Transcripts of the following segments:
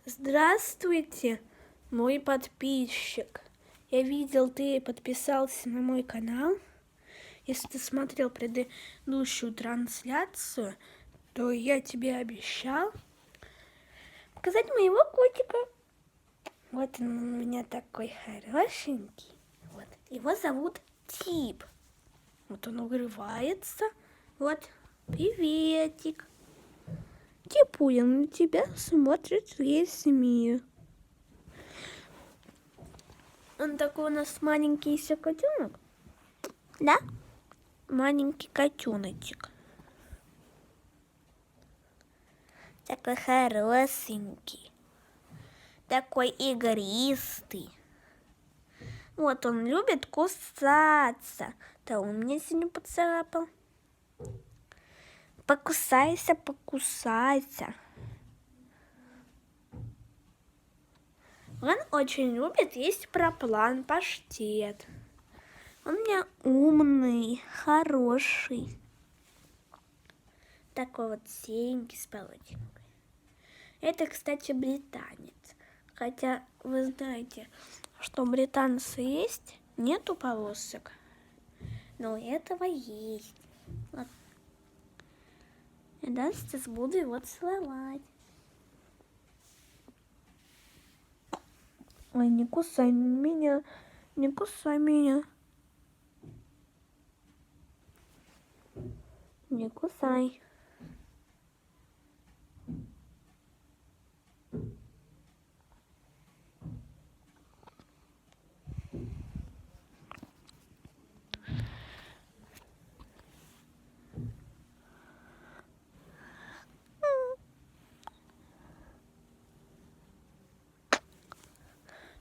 Здравствуйте, мой подписчик. Я видел, ты подписался на мой канал. Если ты смотрел предыдущую трансляцию, то я тебе обещал показать моего котика. Вот он у меня такой хорошенький. Вот. Его зовут Тип. Вот он урывается. Вот, приветик. Типуля, на тебя смотрит весь мир. Он такой у нас маленький еще котенок. Да? Маленький котеночек. Такой хорошенький. Такой игристый. Вот он любит кусаться. Да он меня сегодня поцарапал. Покусайся, покусайся. Он очень любит есть проплан, паштет. Он у меня умный, хороший. Такой вот серенький с полосинкой. Это, кстати, британец. Хотя вы знаете, что у британца есть, нету полосок. Но у этого есть. Вот. И да, сейчас буду его целовать. Ой, не кусай меня, не кусай меня. Не кусай.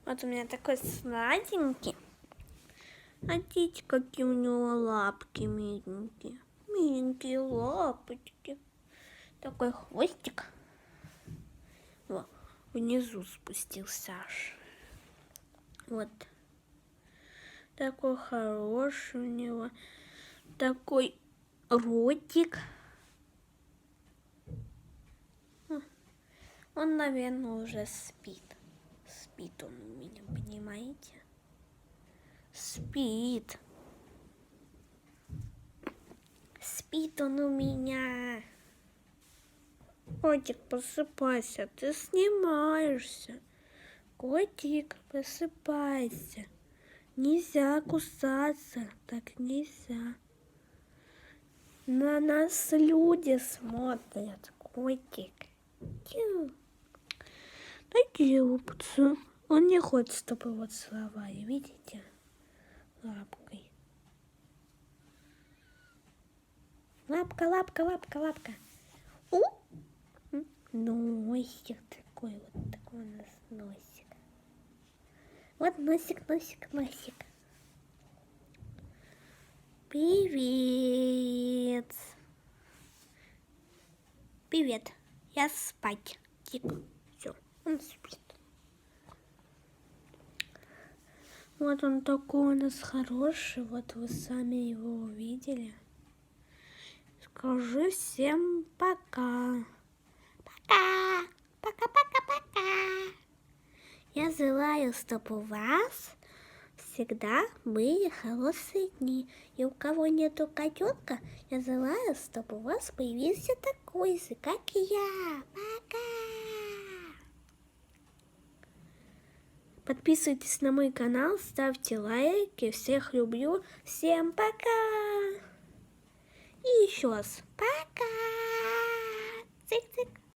Вот у меня такой сладенький. А видите, какие у него лапки миленькие. Миленькие лапочки. Такой хвостик. Вот, внизу спустился аж. Вот. Такой хороший у него. Такой ротик. Он, наверное, уже спит. Спит он у меня, понимаете? Спит. Спит он у меня. Котик, просыпайся, ты снимаешься. Котик, просыпайся. Нельзя кусаться, так нельзя. На нас люди смотрят, котик. Дайте лапцу. Он не хочет, чтобы его целовали, видите? Лапкой. Лапка, лапка, лапка, лапка. Носик такой, вот такой у нас носик. Вот носик, носик, носик. Привет. Привет. Я спать. Тихо. Все, он спит. Вот он такой у нас хороший. Вот вы сами его увидели. Скажи всем пока. Пока. Пока-пока-пока. Я желаю, чтобы у вас всегда были хорошие дни. И у кого нету котенка, я желаю, чтобы у вас появился такой же, как и я. Пока! Подписывайтесь на мой канал, ставьте лайки. Всех люблю. Всем пока! И еще раз. Пока!